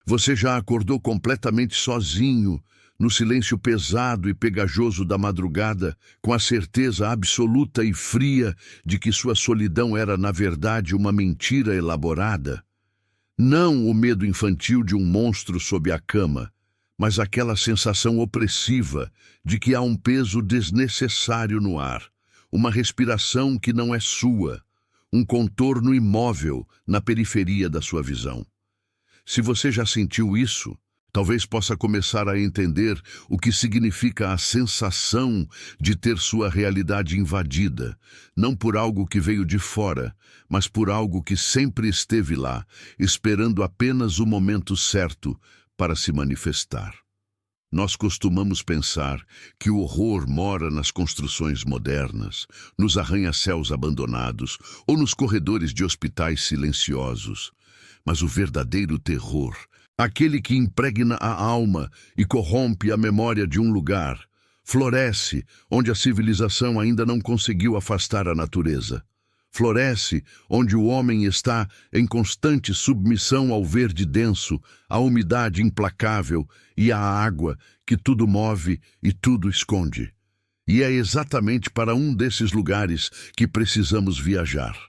Você já acordou completamente sozinho, no silêncio pesado e pegajoso da madrugada, com a certeza absoluta e fria de que sua solidão era, na verdade, uma mentira elaborada? Não o medo infantil de um monstro sob a cama, mas aquela sensação opressiva de que há um peso desnecessário no ar, uma respiração que não é sua, um contorno imóvel na periferia da sua visão. Se você já sentiu isso, talvez possa começar a entender o que significa a sensação de ter sua realidade invadida, não por algo que veio de fora, mas por algo que sempre esteve lá, esperando apenas o momento certo para se manifestar. Nós costumamos pensar que o horror mora nas construções modernas, nos arranha-céus abandonados ou nos corredores de hospitais silenciosos. Mas o verdadeiro terror, aquele que impregna a alma e corrompe a memória de um lugar, floresce onde a civilização ainda não conseguiu afastar a natureza. Floresce onde o homem está em constante submissão ao verde denso, à umidade implacável e à água que tudo move e tudo esconde. E é exatamente para um desses lugares que precisamos viajar.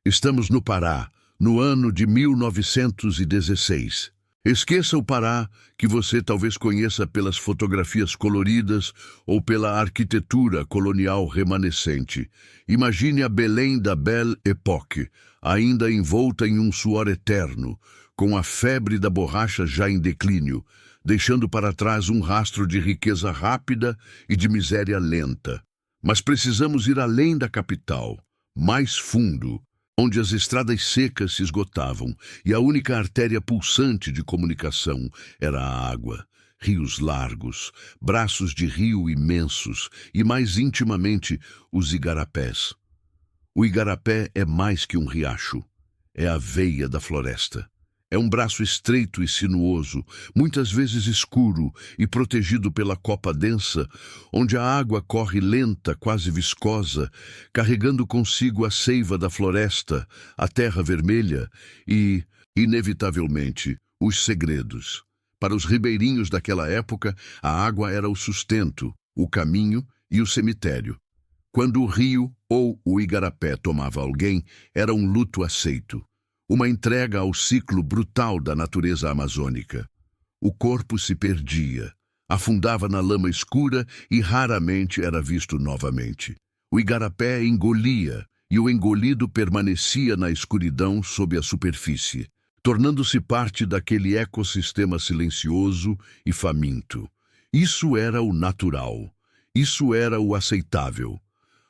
Estamos no Pará, no ano de 1916. Esqueça o Pará, que você talvez conheça pelas fotografias coloridas ou pela arquitetura colonial remanescente. Imagine a Belém da Belle Époque, ainda envolta em um suor eterno, com a febre da borracha já em declínio, deixando para trás um rastro de riqueza rápida e de miséria lenta. Mas precisamos ir além da capital, mais fundo, onde as estradas secas se esgotavam e a única artéria pulsante de comunicação era a água. Rios largos, braços de rio imensos e, mais intimamente, os igarapés. O igarapé é mais que um riacho, é a veia da floresta. É um braço estreito e sinuoso, muitas vezes escuro e protegido pela copa densa, onde a água corre lenta, quase viscosa, carregando consigo a seiva da floresta, a terra vermelha e, inevitavelmente, os segredos. Para os ribeirinhos daquela época, a água era o sustento, o caminho e o cemitério. Quando o rio ou o igarapé tomava alguém, era um luto aceito. Uma entrega ao ciclo brutal da natureza amazônica. O corpo se perdia, afundava na lama escura e raramente era visto novamente. O igarapé engolia, e o engolido permanecia na escuridão sob a superfície, tornando-se parte daquele ecossistema silencioso e faminto. Isso era o natural, isso era o aceitável.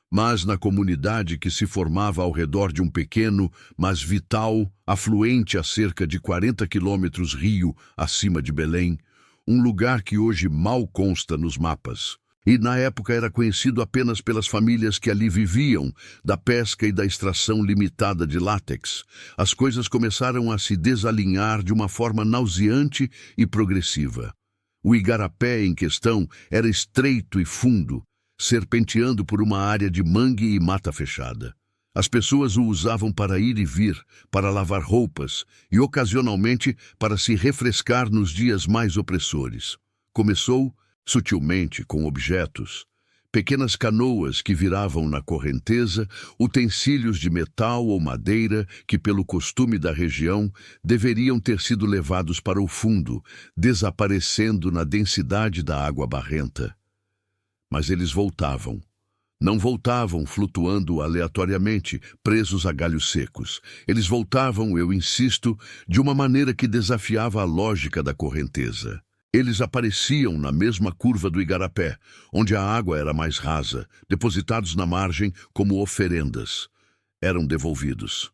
Mas na comunidade que se formava ao redor de um pequeno, mas vital, afluente a cerca de 40 quilômetros rio acima de Belém, um lugar que hoje mal consta nos mapas, e na época era conhecido apenas pelas famílias que ali viviam, da pesca e da extração limitada de látex, as coisas começaram a se desalinhar de uma forma nauseante e progressiva. O igarapé em questão era estreito e fundo, serpenteando por uma área de mangue e mata fechada. As pessoas o usavam para ir e vir, para lavar roupas e, ocasionalmente, para se refrescar nos dias mais opressores. Começou, sutilmente, com objetos. Pequenas canoas que viravam na correnteza, utensílios de metal ou madeira que, pelo costume da região, deveriam ter sido levados para o fundo, desaparecendo na densidade da água barrenta. Mas eles voltavam. Não voltavam flutuando aleatoriamente, presos a galhos secos. Eles voltavam, eu insisto, de uma maneira que desafiava a lógica da correnteza. Eles apareciam na mesma curva do igarapé, onde a água era mais rasa, depositados na margem como oferendas. Eram devolvidos.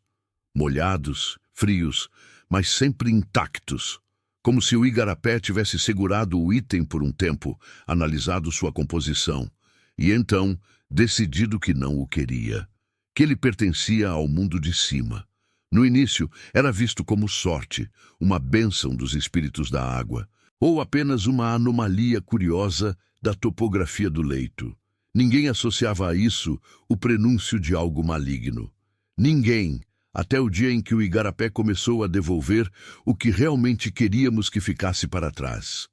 Molhados, frios, mas sempre intactos. Como se o igarapé tivesse segurado o item por um tempo, analisado sua composição, e então decidido que não o queria, que ele pertencia ao mundo de cima. No início, era visto como sorte, uma bênção dos espíritos da água, ou apenas uma anomalia curiosa da topografia do leito. Ninguém associava a isso o prenúncio de algo maligno. Ninguém, até o dia em que o igarapé começou a devolver o que realmente queríamos que ficasse para trás.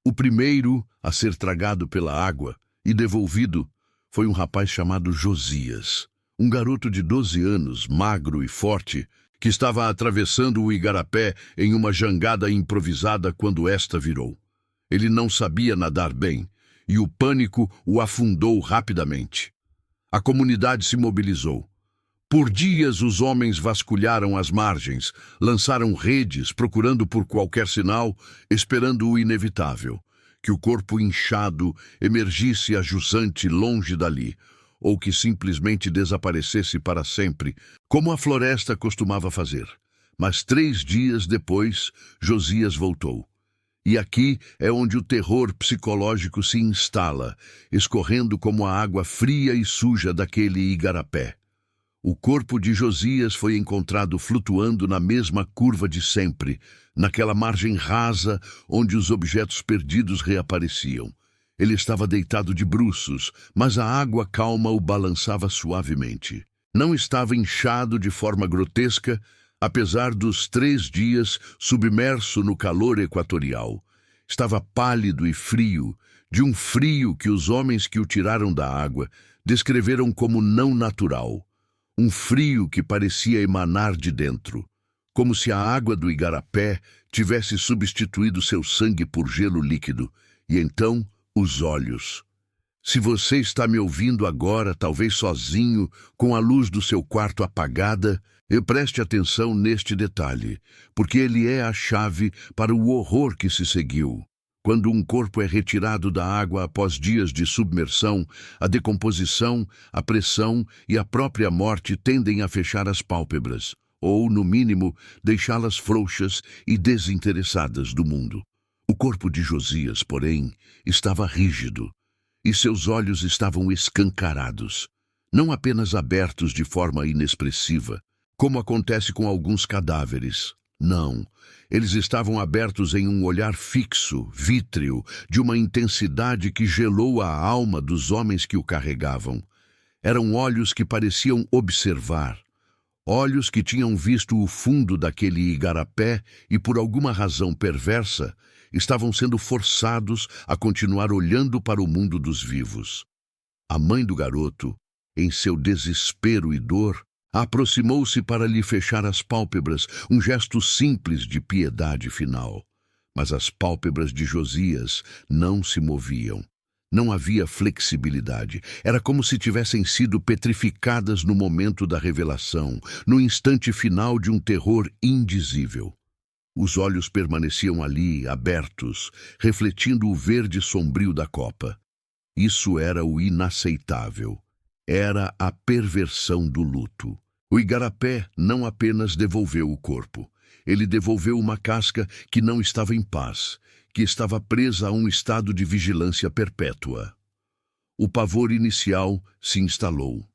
O primeiro a ser tragado pela água e devolvido foi um rapaz chamado Josias, um garoto de 12 anos, magro e forte, que estava atravessando o igarapé em uma jangada improvisada quando esta virou. Ele não sabia nadar bem, e o pânico o afundou rapidamente. A comunidade se mobilizou. Por dias os homens vasculharam as margens, lançaram redes, procurando por qualquer sinal, esperando o inevitável, que o corpo inchado emergisse a jusante longe dali, ou que simplesmente desaparecesse para sempre, como a floresta costumava fazer. Mas 3 dias depois, Josias voltou. E aqui é onde o terror psicológico se instala, escorrendo como a água fria e suja daquele igarapé. O corpo de Josias foi encontrado flutuando na mesma curva de sempre, naquela margem rasa onde os objetos perdidos reapareciam. Ele estava deitado de bruços, mas a água calma o balançava suavemente. Não estava inchado de forma grotesca, apesar dos 3 dias submerso no calor equatorial. Estava pálido e frio, de um frio que os homens que o tiraram da água descreveram como não natural. Um frio que parecia emanar de dentro, como se a água do igarapé tivesse substituído seu sangue por gelo líquido, e então os olhos. Se você está me ouvindo agora, talvez sozinho, com a luz do seu quarto apagada, preste atenção neste detalhe, porque ele é a chave para o horror que se seguiu. Quando um corpo é retirado da água após dias de submersão, a decomposição, a pressão e a própria morte tendem a fechar as pálpebras, ou, no mínimo, deixá-las frouxas e desinteressadas do mundo. O corpo de Josias, porém, estava rígido, e seus olhos estavam escancarados, não apenas abertos de forma inexpressiva, como acontece com alguns cadáveres. Não, eles estavam abertos em um olhar fixo, vítreo, de uma intensidade que gelou a alma dos homens que o carregavam. Eram olhos que pareciam observar, olhos que tinham visto o fundo daquele igarapé e, por alguma razão perversa, estavam sendo forçados a continuar olhando para o mundo dos vivos. A mãe do garoto, em seu desespero e dor, aproximou-se para lhe fechar as pálpebras, um gesto simples de piedade final. Mas as pálpebras de Josias não se moviam. Não havia flexibilidade. Era como se tivessem sido petrificadas no momento da revelação, no instante final de um terror indizível. Os olhos permaneciam ali, abertos, refletindo o verde sombrio da copa. Isso era o inaceitável. Era a perversão do luto. O igarapé não apenas devolveu o corpo. Ele devolveu uma casca que não estava em paz, que estava presa a um estado de vigilância perpétua. O pavor inicial se instalou.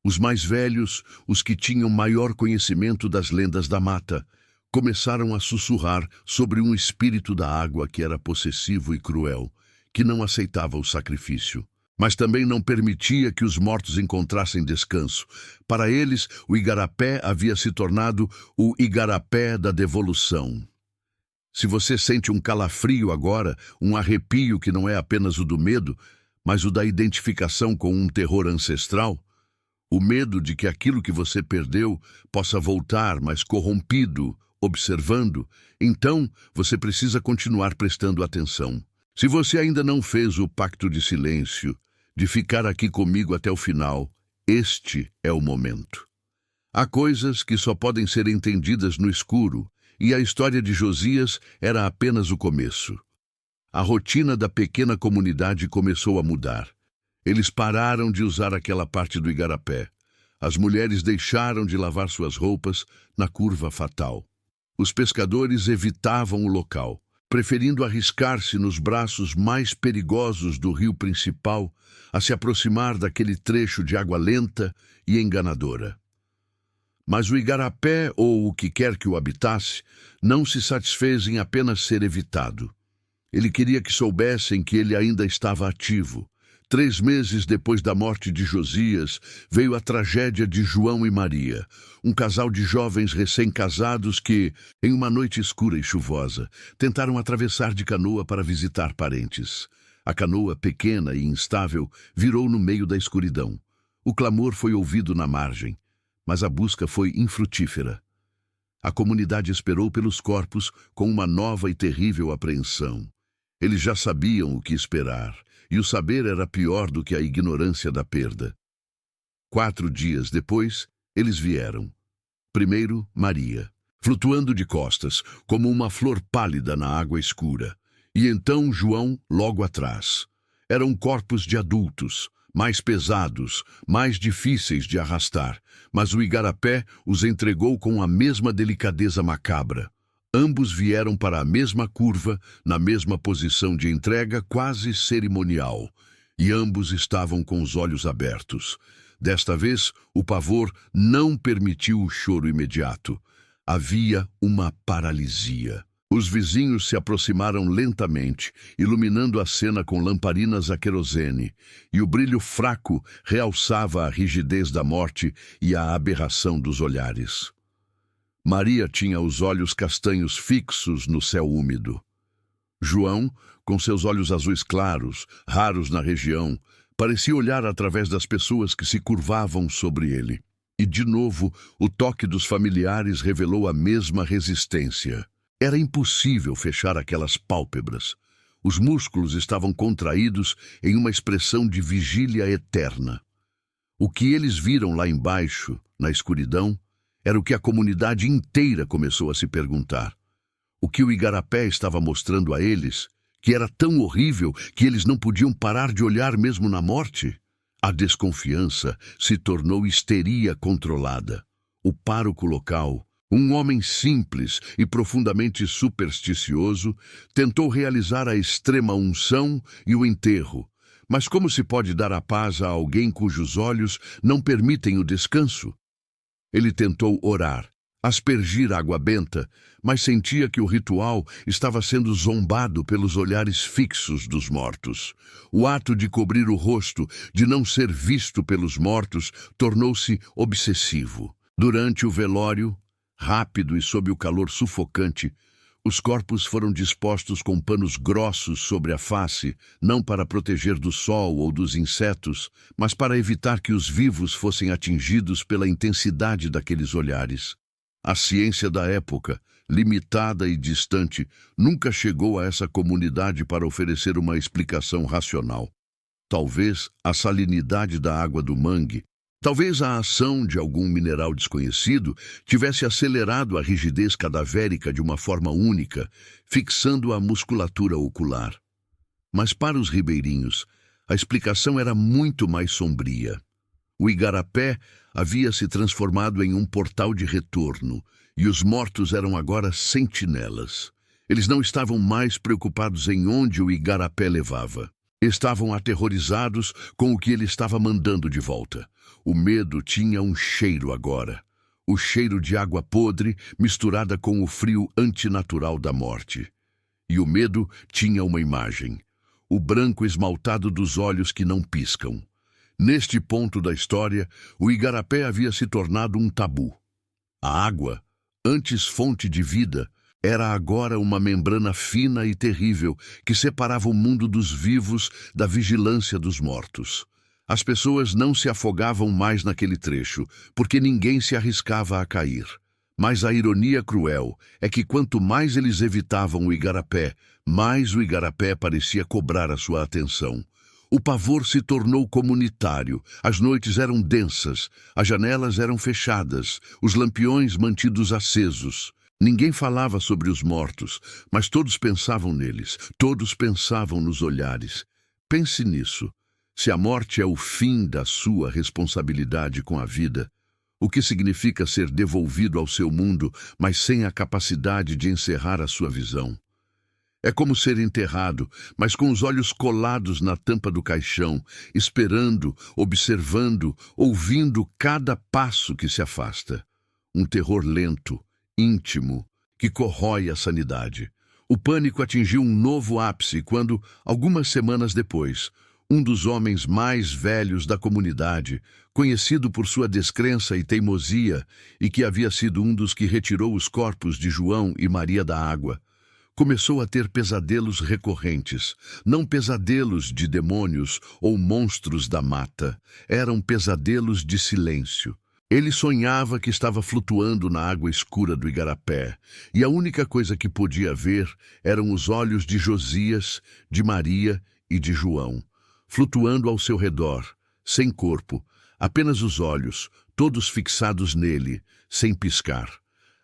Os mais velhos, os que tinham maior conhecimento das lendas da mata, começaram a sussurrar sobre um espírito da água que era possessivo e cruel, que não aceitava o sacrifício, mas também não permitia que os mortos encontrassem descanso. Para eles, o igarapé havia se tornado o igarapé da devolução. Se você sente um calafrio agora, um arrepio que não é apenas o do medo, mas o da identificação com um terror ancestral, o medo de que aquilo que você perdeu possa voltar, mas corrompido, observando, então você precisa continuar prestando atenção. Se você ainda não fez o pacto de silêncio, de ficar aqui comigo até o final, este é o momento. Há coisas que só podem ser entendidas no escuro, e a história de Josias era apenas o começo. A rotina da pequena comunidade começou a mudar. Eles pararam de usar aquela parte do igarapé. As mulheres deixaram de lavar suas roupas na curva fatal. Os pescadores evitavam o local, preferindo arriscar-se nos braços mais perigosos do rio principal a se aproximar daquele trecho de água lenta e enganadora. Mas o igarapé, ou o que quer que o habitasse, não se satisfez em apenas ser evitado. Ele queria que soubessem que ele ainda estava ativo, 3 meses depois da morte de Josias, veio a tragédia de João e Maria, um casal de jovens recém-casados que, em uma noite escura e chuvosa, tentaram atravessar de canoa para visitar parentes. A canoa, pequena e instável, virou no meio da escuridão. O clamor foi ouvido na margem, mas a busca foi infrutífera. A comunidade esperou pelos corpos com uma nova e terrível apreensão. Eles já sabiam o que esperar, e o saber era pior do que a ignorância da perda. 4 dias depois, eles vieram. Primeiro, Maria, flutuando de costas, como uma flor pálida na água escura. E então João, logo atrás. Eram corpos de adultos, mais pesados, mais difíceis de arrastar, mas o igarapé os entregou com a mesma delicadeza macabra. Ambos vieram para a mesma curva, na mesma posição de entrega quase cerimonial, e ambos estavam com os olhos abertos. Desta vez, o pavor não permitiu o choro imediato. Havia uma paralisia. Os vizinhos se aproximaram lentamente, iluminando a cena com lamparinas a querosene, e o brilho fraco realçava a rigidez da morte e a aberração dos olhares. Maria tinha os olhos castanhos fixos no céu úmido. João, com seus olhos azuis claros, raros na região, parecia olhar através das pessoas que se curvavam sobre ele. E, de novo, o toque dos familiares revelou a mesma resistência. Era impossível fechar aquelas pálpebras. Os músculos estavam contraídos em uma expressão de vigília eterna. O que eles viram lá embaixo, na escuridão, era o que a comunidade inteira começou a se perguntar. O que o igarapé estava mostrando a eles, que era tão horrível que eles não podiam parar de olhar mesmo na morte? A desconfiança se tornou histeria controlada. O pároco local, um homem simples e profundamente supersticioso, tentou realizar a extrema unção e o enterro. Mas como se pode dar a paz a alguém cujos olhos não permitem o descanso? Ele tentou orar, aspergir água benta, mas sentia que o ritual estava sendo zombado pelos olhares fixos dos mortos. O ato de cobrir o rosto, de não ser visto pelos mortos, tornou-se obsessivo. Durante o velório, rápido e sob o calor sufocante, os corpos foram dispostos com panos grossos sobre a face, não para proteger do sol ou dos insetos, mas para evitar que os vivos fossem atingidos pela intensidade daqueles olhares. A ciência da época, limitada e distante, nunca chegou a essa comunidade para oferecer uma explicação racional. Talvez a salinidade da água do mangue, talvez a ação de algum mineral desconhecido tivesse acelerado a rigidez cadavérica de uma forma única, fixando a musculatura ocular. Mas para os ribeirinhos, a explicação era muito mais sombria. O igarapé havia se transformado em um portal de retorno, e os mortos eram agora sentinelas. Eles não estavam mais preocupados em onde o igarapé levava. Estavam aterrorizados com o que ele estava mandando de volta. O medo tinha um cheiro agora. O cheiro de água podre misturada com o frio antinatural da morte. E o medo tinha uma imagem. O branco esmaltado dos olhos que não piscam. Neste ponto da história, o igarapé havia se tornado um tabu. A água, antes fonte de vida, era agora uma membrana fina e terrível que separava o mundo dos vivos da vigilância dos mortos. As pessoas não se afogavam mais naquele trecho, porque ninguém se arriscava a cair. Mas a ironia cruel é que quanto mais eles evitavam o igarapé, mais o igarapé parecia cobrar a sua atenção. O pavor se tornou comunitário, as noites eram densas, as janelas eram fechadas, os lampiões mantidos acesos. Ninguém falava sobre os mortos, mas todos pensavam neles, todos pensavam nos olhares. Pense nisso. Se a morte é o fim da sua responsabilidade com a vida, o que significa ser devolvido ao seu mundo, mas sem a capacidade de encerrar a sua visão? É como ser enterrado, mas com os olhos colados na tampa do caixão, esperando, observando, ouvindo cada passo que se afasta. Um terror lento, íntimo, que corrói a sanidade. O pânico atingiu um novo ápice quando, algumas semanas depois, um dos homens mais velhos da comunidade, conhecido por sua descrença e teimosia, e que havia sido um dos que retirou os corpos de João e Maria da água, começou a ter pesadelos recorrentes. Não pesadelos de demônios ou monstros da mata, eram pesadelos de silêncio. Ele sonhava que estava flutuando na água escura do igarapé, e a única coisa que podia ver eram os olhos de Josias, de Maria e de João, flutuando ao seu redor, sem corpo, apenas os olhos, todos fixados nele, sem piscar.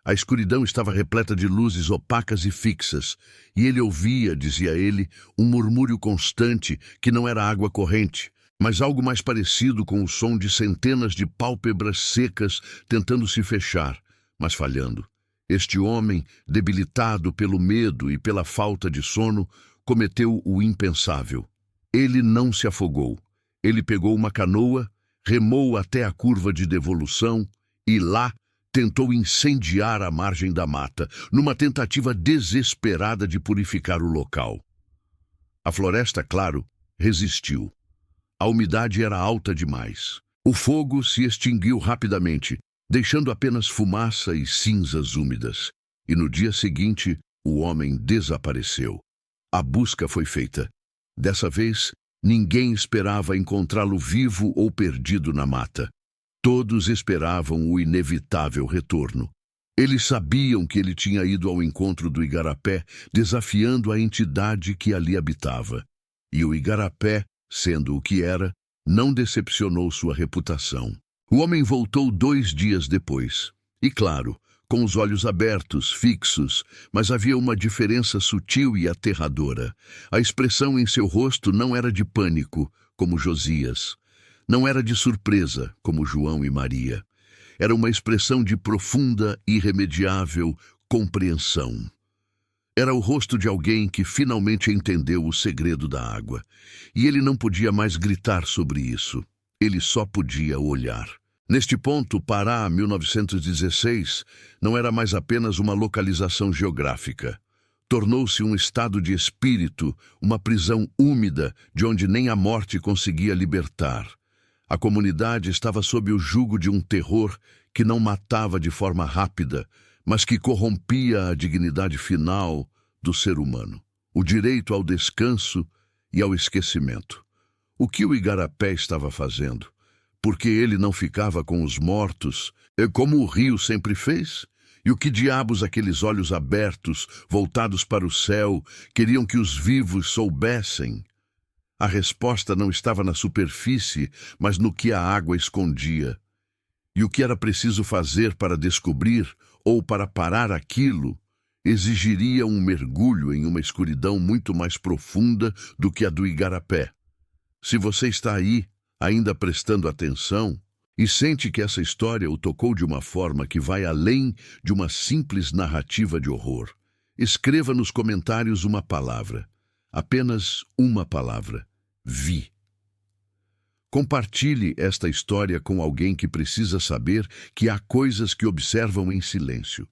A escuridão estava repleta de luzes opacas e fixas, e ele ouvia, dizia ele, um murmúrio constante que não era água corrente, mas algo mais parecido com o som de centenas de pálpebras secas tentando se fechar, mas falhando. Este homem, debilitado pelo medo e pela falta de sono, cometeu o impensável. Ele não se afogou. Ele pegou uma canoa, remou até a curva de devolução e lá tentou incendiar a margem da mata, numa tentativa desesperada de purificar o local. A floresta, claro, resistiu. A umidade era alta demais. O fogo se extinguiu rapidamente, deixando apenas fumaça e cinzas úmidas. E no dia seguinte, o homem desapareceu. A busca foi feita. Dessa vez, ninguém esperava encontrá-lo vivo ou perdido na mata. Todos esperavam o inevitável retorno. Eles sabiam que ele tinha ido ao encontro do igarapé, desafiando a entidade que ali habitava. E o igarapé, sendo o que era, não decepcionou sua reputação. O homem voltou 2 dias depois. E claro, com os olhos abertos, fixos, mas havia uma diferença sutil e aterradora. A expressão em seu rosto não era de pânico, como Josias. Não era de surpresa, como João e Maria. Era uma expressão de profunda, irremediável compreensão. Era o rosto de alguém que finalmente entendeu o segredo da água. E ele não podia mais gritar sobre isso. Ele só podia olhar. Neste ponto, Pará, 1916, não era mais apenas uma localização geográfica. Tornou-se um estado de espírito, uma prisão úmida de onde nem a morte conseguia libertar. A comunidade estava sob o jugo de um terror que não matava de forma rápida, mas que corrompia a dignidade final do ser humano, o direito ao descanso e ao esquecimento. O que o igarapé estava fazendo? Porque ele não ficava com os mortos, como o rio sempre fez? E o que diabos aqueles olhos abertos, voltados para o céu, queriam que os vivos soubessem? A resposta não estava na superfície, mas no que a água escondia. E o que era preciso fazer para descobrir ou para parar aquilo exigiria um mergulho em uma escuridão muito mais profunda do que a do igarapé. Se você está aí, ainda prestando atenção, e sente que essa história o tocou de uma forma que vai além de uma simples narrativa de horror, escreva nos comentários uma palavra, apenas uma palavra: vi. Compartilhe esta história com alguém que precisa saber que há coisas que observam em silêncio.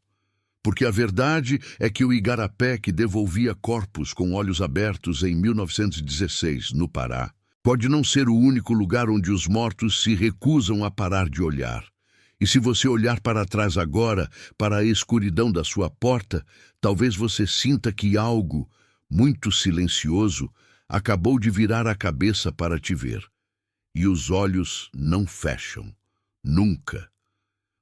Porque a verdade é que o igarapé que devolvia corpos com olhos abertos em 1916, no Pará, pode não ser o único lugar onde os mortos se recusam a parar de olhar. E se você olhar para trás agora, para a escuridão da sua porta, talvez você sinta que algo, muito silencioso, acabou de virar a cabeça para te ver. E os olhos não fecham. Nunca.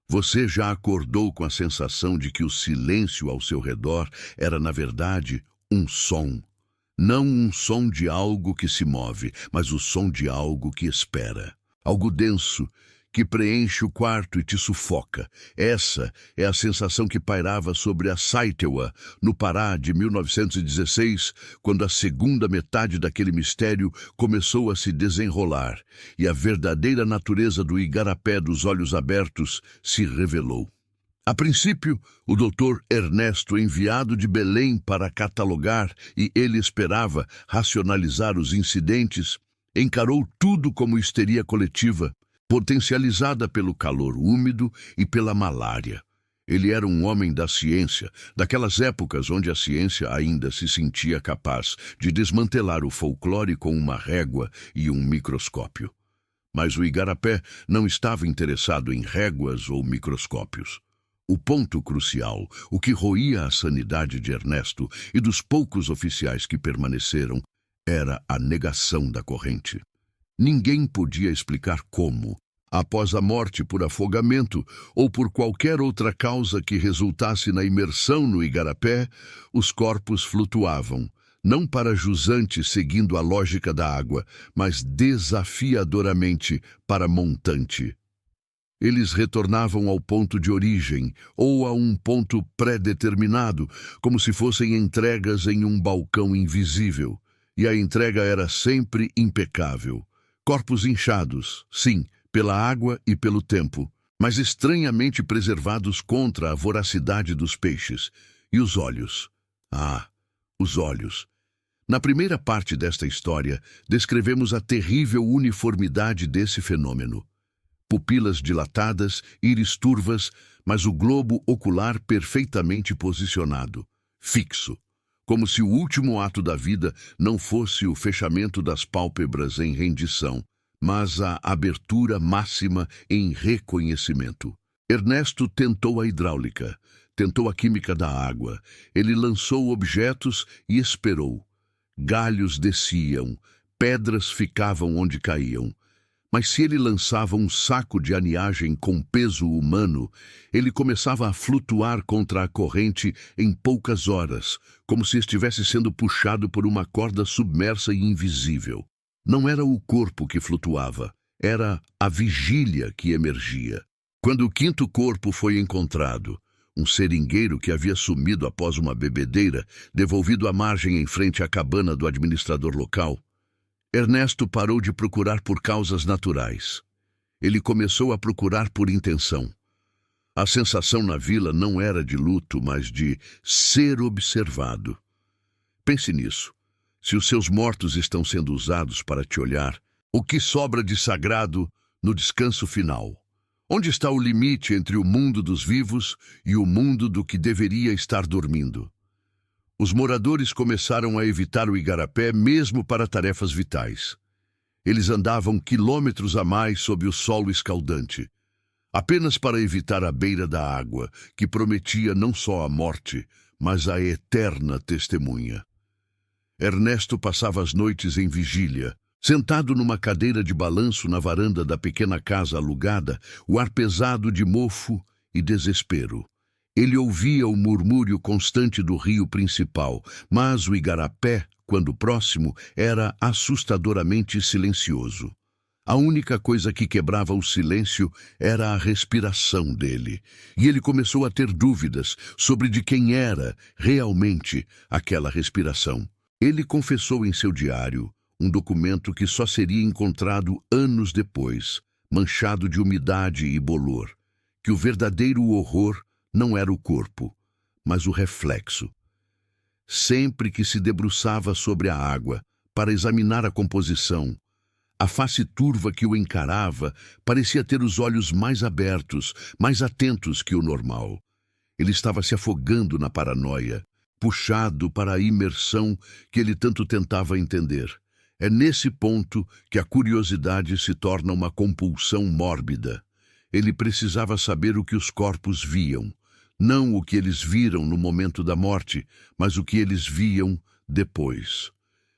Você já acordou com a sensação de que o silêncio ao seu redor era, na verdade, um som. Não um som de algo que se move, mas o som de algo que espera. Algo denso, que preenche o quarto e te sufoca. Essa é a sensação que pairava sobre a Saitewa, no Pará de 1916, quando a segunda metade daquele mistério começou a se desenrolar e a verdadeira natureza do igarapé dos olhos abertos se revelou. A princípio, o Dr. Ernesto, enviado de Belém para catalogar e ele esperava racionalizar os incidentes, encarou tudo como histeria coletiva, potencializada pelo calor úmido e pela malária. Ele era um homem da ciência, daquelas épocas onde a ciência ainda se sentia capaz de desmantelar o folclore com uma régua e um microscópio. Mas o Igarapé não estava interessado em réguas ou microscópios. O ponto crucial, o que roía a sanidade de Ernesto e dos poucos oficiais que permaneceram, era a negação da corrente. Ninguém podia explicar como, após a morte por afogamento ou por qualquer outra causa que resultasse na imersão no Igarapé, os corpos flutuavam, não para jusante seguindo a lógica da água, mas desafiadoramente para montante. Eles retornavam ao ponto de origem, ou a um ponto pré-determinado, como se fossem entregas em um balcão invisível. E a entrega era sempre impecável. Corpos inchados, sim, pela água e pelo tempo, mas estranhamente preservados contra a voracidade dos peixes. E os olhos? Ah, os olhos. Na primeira parte desta história, descrevemos a terrível uniformidade desse fenômeno. Pupilas dilatadas, íris turvas, mas o globo ocular perfeitamente posicionado, fixo, como se o último ato da vida não fosse o fechamento das pálpebras em rendição, mas a abertura máxima em reconhecimento. Ernesto tentou a hidráulica, tentou a química da água. Ele lançou objetos e esperou. Galhos desciam, pedras ficavam onde caíam. Mas se ele lançava um saco de aninhagem com peso humano, ele começava a flutuar contra a corrente em poucas horas, como se estivesse sendo puxado por uma corda submersa e invisível. Não era o corpo que flutuava, era a vigília que emergia. Quando o quinto corpo foi encontrado, um seringueiro que havia sumido após uma bebedeira, devolvido à margem em frente à cabana do administrador local, Ernesto parou de procurar por causas naturais. Ele começou a procurar por intenção. A sensação na vila não era de luto, mas de ser observado. Pense nisso. Se os seus mortos estão sendo usados para te olhar, o que sobra de sagrado no descanso final? Onde está o limite entre o mundo dos vivos e o mundo do que deveria estar dormindo? Os moradores começaram a evitar o Igarapé mesmo para tarefas vitais. Eles andavam quilômetros a mais sob o solo escaldante, apenas para evitar a beira da água, que prometia não só a morte, mas a eterna testemunha. Ernesto passava as noites em vigília, sentado numa cadeira de balanço na varanda da pequena casa alugada, o ar pesado de mofo e desespero. Ele ouvia o murmúrio constante do rio principal, mas o Igarapé, quando próximo, era assustadoramente silencioso. A única coisa que quebrava o silêncio era a respiração dele, e ele começou a ter dúvidas sobre de quem era realmente aquela respiração. Ele confessou em seu diário, um documento que só seria encontrado anos depois, manchado de umidade e bolor, que o verdadeiro horror não era o corpo, mas o reflexo. Sempre que se debruçava sobre a água para examinar a composição, a face turva que o encarava parecia ter os olhos mais abertos, mais atentos que o normal. Ele estava se afogando na paranoia, puxado para a imersão que ele tanto tentava entender. É nesse ponto que a curiosidade se torna uma compulsão mórbida. Ele precisava saber o que os corpos viam, não o que eles viram no momento da morte, mas o que eles viam depois.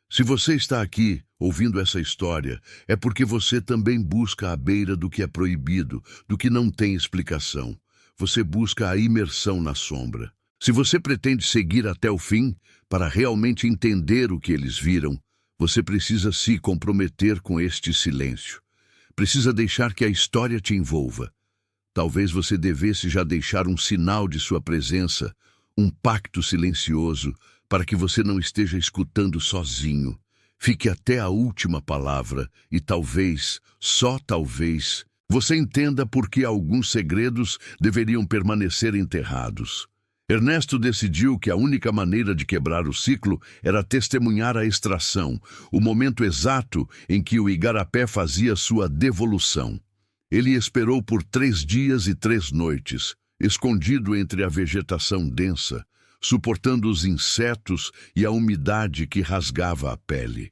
Se você está aqui ouvindo essa história, é porque você também busca a beira do que é proibido, do que não tem explicação. Você busca a imersão na sombra. Se você pretende seguir até o fim, para realmente entender o que eles viram, você precisa se comprometer com este silêncio. Precisa deixar que a história te envolva. Talvez você devesse já deixar um sinal de sua presença, um pacto silencioso, para que você não esteja escutando sozinho. Fique até a última palavra e talvez, só talvez, você entenda por que alguns segredos deveriam permanecer enterrados. Ernesto decidiu que a única maneira de quebrar o ciclo era testemunhar a extração, o momento exato em que o Igarapé fazia sua devolução. Ele esperou por 3 dias e 3 noites, escondido entre a vegetação densa, suportando os insetos e a umidade que rasgava a pele.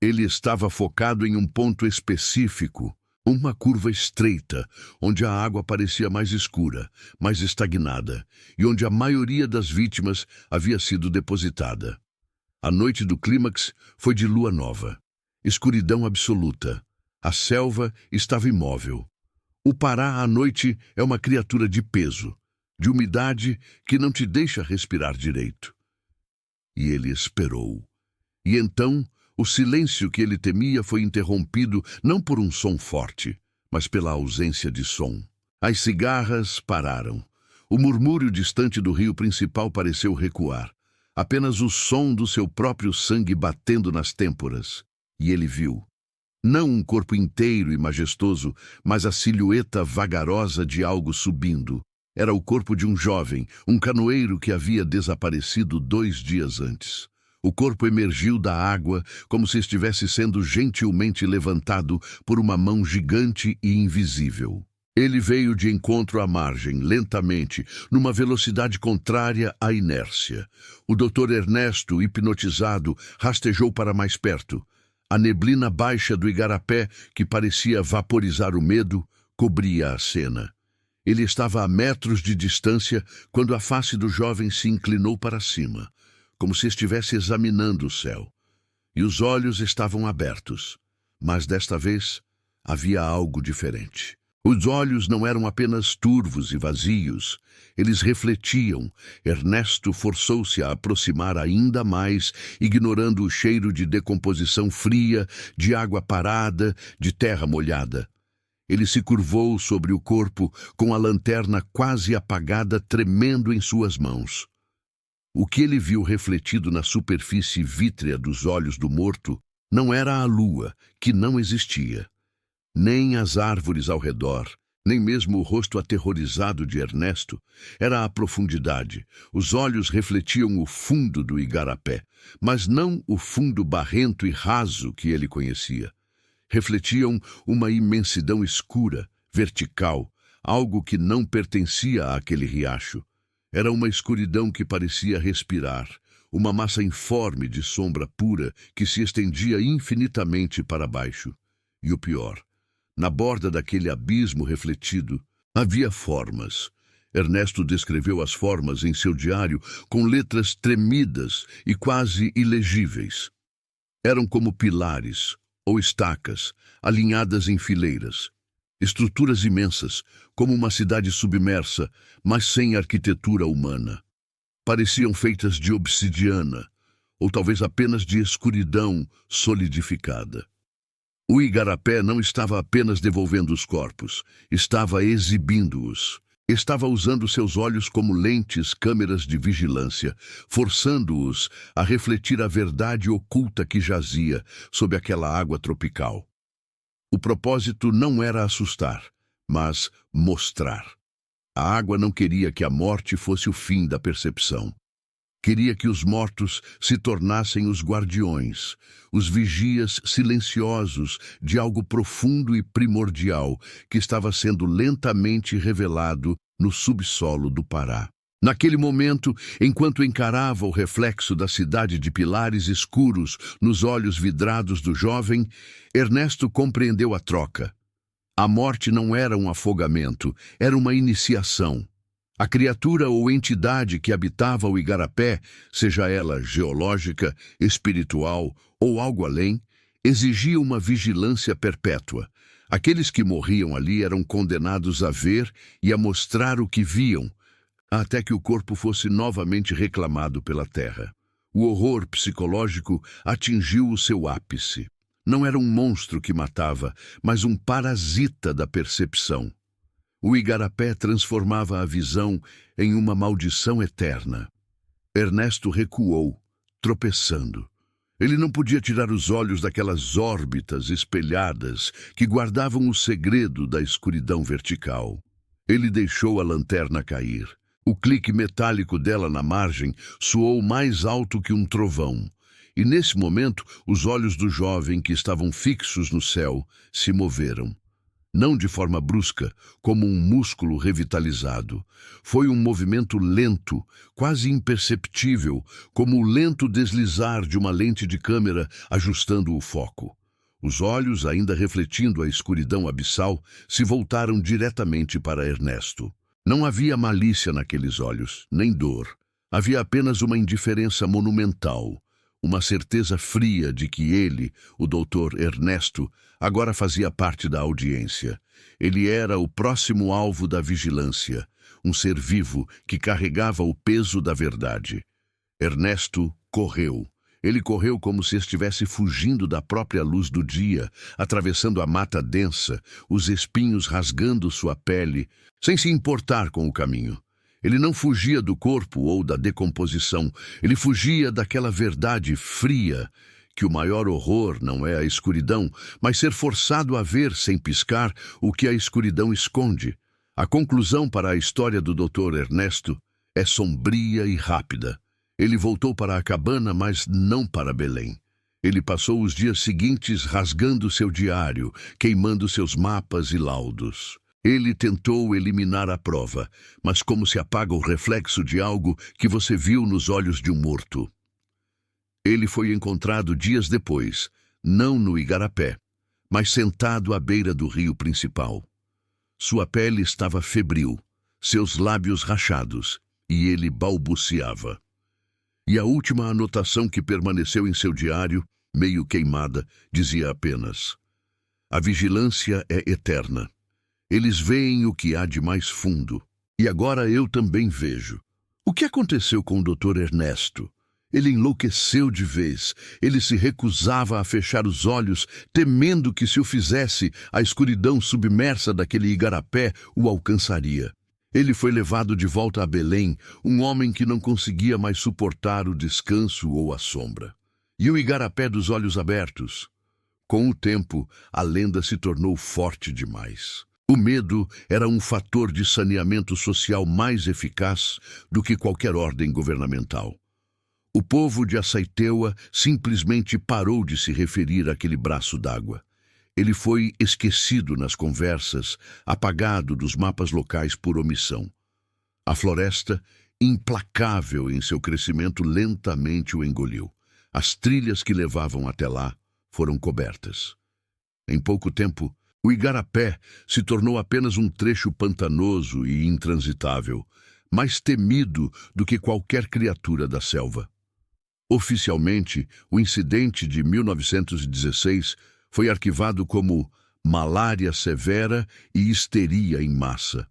Ele estava focado em um ponto específico, uma curva estreita, onde a água parecia mais escura, mais estagnada, e onde a maioria das vítimas havia sido depositada. A noite do clímax foi de lua nova. Escuridão absoluta. A selva estava imóvel. O Pará à noite é uma criatura de peso, de umidade que não te deixa respirar direito. E ele esperou. E então, o silêncio que ele temia foi interrompido não por um som forte, mas pela ausência de som. As cigarras pararam. O murmúrio distante do rio principal pareceu recuar. Apenas o som do seu próprio sangue batendo nas têmporas. E ele viu. Não um corpo inteiro e majestoso, mas a silhueta vagarosa de algo subindo. Era o corpo de um jovem, um canoeiro que havia desaparecido 2 dias antes. O corpo emergiu da água como se estivesse sendo gentilmente levantado por uma mão gigante e invisível. Ele veio de encontro à margem, lentamente, numa velocidade contrária à inércia. O Dr. Ernesto, hipnotizado, rastejou para mais perto. A neblina baixa do igarapé, que parecia vaporizar o medo, cobria a cena. Ele estava a metros de distância quando a face do jovem se inclinou para cima, como se estivesse examinando o céu. E os olhos estavam abertos, mas desta vez havia algo diferente. Os olhos não eram apenas turvos e vazios, eles refletiam. Ernesto forçou-se a aproximar ainda mais, ignorando o cheiro de decomposição fria, de água parada, de terra molhada. Ele se curvou sobre o corpo, com a lanterna quase apagada tremendo em suas mãos. O que ele viu refletido na superfície vítrea dos olhos do morto não era a lua, que não existia. Nem as árvores ao redor, nem mesmo o rosto aterrorizado de Ernesto. Era a profundidade. Os olhos refletiam o fundo do igarapé, mas não o fundo barrento e raso que ele conhecia. Refletiam uma imensidão escura, vertical, algo que não pertencia àquele riacho. Era uma escuridão que parecia respirar, uma massa informe de sombra pura que se estendia infinitamente para baixo. E o pior, na borda daquele abismo refletido, havia formas. Ernesto descreveu as formas em seu diário com letras tremidas e quase ilegíveis. Eram como pilares ou estacas, alinhadas em fileiras. Estruturas imensas, como uma cidade submersa, mas sem arquitetura humana. Pareciam feitas de obsidiana, ou talvez apenas de escuridão solidificada. O igarapé não estava apenas devolvendo os corpos, estava exibindo-os. Estava usando seus olhos como lentes, câmeras de vigilância, forçando-os a refletir a verdade oculta que jazia sob aquela água tropical. O propósito não era assustar, mas mostrar. A água não queria que a morte fosse o fim da percepção. Queria que os mortos se tornassem os guardiões, os vigias silenciosos de algo profundo e primordial que estava sendo lentamente revelado no subsolo do Pará. Naquele momento, enquanto encarava o reflexo da cidade de pilares escuros nos olhos vidrados do jovem, Ernesto compreendeu a troca. A morte não era um afogamento, era uma iniciação. A criatura ou entidade que habitava o igarapé, seja ela geológica, espiritual ou algo além, exigia uma vigilância perpétua. Aqueles que morriam ali eram condenados a ver e a mostrar o que viam, até que o corpo fosse novamente reclamado pela terra. O horror psicológico atingiu o seu ápice. Não era um monstro que matava, mas um parasita da percepção. O igarapé transformava a visão em uma maldição eterna. Ernesto recuou, tropeçando. Ele não podia tirar os olhos daquelas órbitas espelhadas que guardavam o segredo da escuridão vertical. Ele deixou a lanterna cair. O clique metálico dela na margem soou mais alto que um trovão. E nesse momento, os olhos do jovem, que estavam fixos no céu, se moveram. não de forma brusca, como um músculo revitalizado. Foi um movimento lento, quase imperceptível, como o lento deslizar de uma lente de câmera ajustando o foco. Os olhos, ainda refletindo a escuridão abissal, se voltaram diretamente para Ernesto. Não havia malícia naqueles olhos, nem dor. Havia apenas uma indiferença monumental, uma certeza fria de que ele, o doutor Ernesto, agora fazia parte da audiência. Ele era o próximo alvo da vigilância, um ser vivo que carregava o peso da verdade. Ernesto correu. Ele correu como se estivesse fugindo da própria luz do dia, atravessando a mata densa, os espinhos rasgando sua pele, sem se importar com o caminho. Ele não fugia do corpo ou da decomposição, ele fugia daquela verdade fria, que o maior horror não é a escuridão, mas ser forçado a ver sem piscar o que a escuridão esconde. A conclusão para a história do Dr. Ernesto é sombria e rápida. Ele voltou para a cabana, mas não para Belém. Ele passou os dias seguintes rasgando seu diário, queimando seus mapas e laudos. Ele tentou eliminar a prova, mas como se apaga o reflexo de algo que você viu nos olhos de um morto. Ele foi encontrado dias depois, não no igarapé, mas sentado à beira do rio principal. Sua pele estava febril, seus lábios rachados, e ele balbuciava. E a última anotação que permaneceu em seu diário, meio queimada, dizia apenas: "A vigilância é eterna. Eles veem o que há de mais fundo. E agora eu também vejo." O que aconteceu com o Dr. Ernesto? Ele enlouqueceu de vez. Ele se recusava a fechar os olhos, temendo que, se o fizesse, a escuridão submersa daquele igarapé o alcançaria. Ele foi levado de volta a Belém, um homem que não conseguia mais suportar o descanso ou a sombra. E o igarapé dos olhos abertos? Com o tempo, a lenda se tornou forte demais. O medo era um fator de saneamento social mais eficaz do que qualquer ordem governamental. O povo de Aceiteua simplesmente parou de se referir àquele braço d'água. Ele foi esquecido nas conversas, apagado dos mapas locais por omissão. A floresta, implacável em seu crescimento, lentamente o engoliu. As trilhas que levavam até lá foram cobertas. Em pouco tempo, o igarapé se tornou apenas um trecho pantanoso e intransitável, mais temido do que qualquer criatura da selva. Oficialmente, o incidente de 1916 foi arquivado como malária severa e histeria em massa.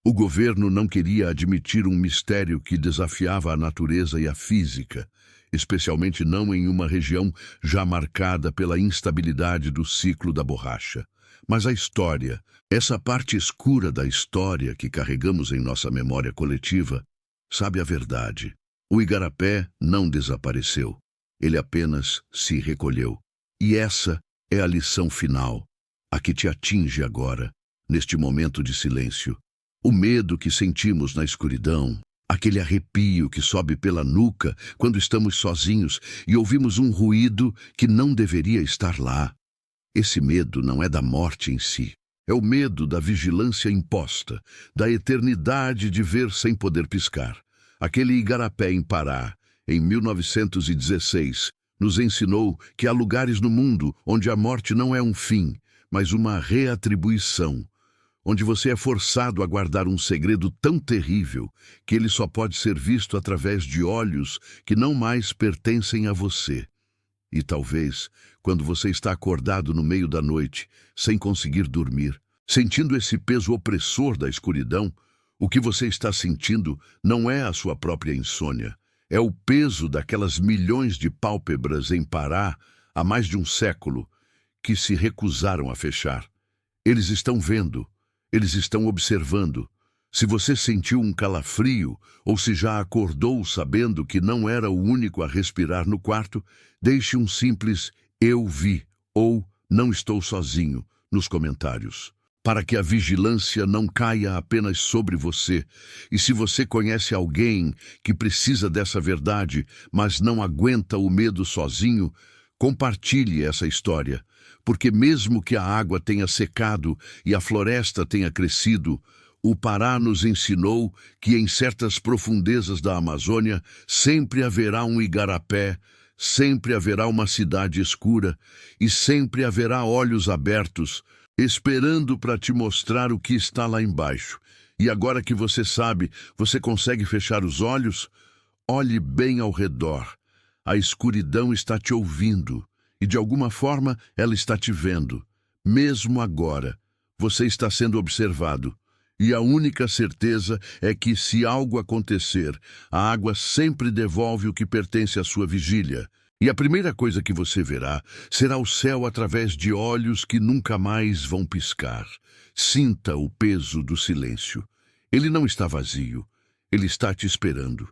O governo não queria admitir um mistério que desafiava a natureza e a física, especialmente não em uma região já marcada pela instabilidade do ciclo da borracha. Mas a história, essa parte escura da história que carregamos em nossa memória coletiva, sabe a verdade. O igarapé não desapareceu. Ele apenas se recolheu. E essa é a lição final, a que te atinge agora, neste momento de silêncio. O medo que sentimos na escuridão, aquele arrepio que sobe pela nuca quando estamos sozinhos e ouvimos um ruído que não deveria estar lá. Esse medo não é da morte em si. É o medo da vigilância imposta, da eternidade de ver sem poder piscar. Aquele igarapé em Pará, em 1916, nos ensinou que há lugares no mundo onde a morte não é um fim, mas uma reatribuição, onde você é forçado a guardar um segredo tão terrível que ele só pode ser visto através de olhos que não mais pertencem a você. E talvez, quando você está acordado no meio da noite, sem conseguir dormir, sentindo esse peso opressor da escuridão, o que você está sentindo não é a sua própria insônia, é o peso daquelas milhões de pálpebras em Pará há mais de um século que se recusaram a fechar. Eles estão vendo, eles estão observando. Se você sentiu um calafrio ou se já acordou sabendo que não era o único a respirar no quarto, deixe um simples "eu vi" ou "não estou sozinho" nos comentários, para que a vigilância não caia apenas sobre você. E se você conhece alguém que precisa dessa verdade, mas não aguenta o medo sozinho, compartilhe essa história, porque mesmo que a água tenha secado e a floresta tenha crescido, o Pará nos ensinou que em certas profundezas da Amazônia sempre haverá um igarapé, sempre haverá uma cidade escura e sempre haverá olhos abertos, esperando para te mostrar o que está lá embaixo. E agora que você sabe, você consegue fechar os olhos? Olhe bem ao redor. A escuridão está te ouvindo e, de alguma forma, ela está te vendo. Mesmo agora, você está sendo observado. E a única certeza é que, se algo acontecer, a água sempre devolve o que pertence à sua vigília. E a primeira coisa que você verá será o céu através de olhos que nunca mais vão piscar. Sinta o peso do silêncio. Ele não está vazio. Ele está te esperando.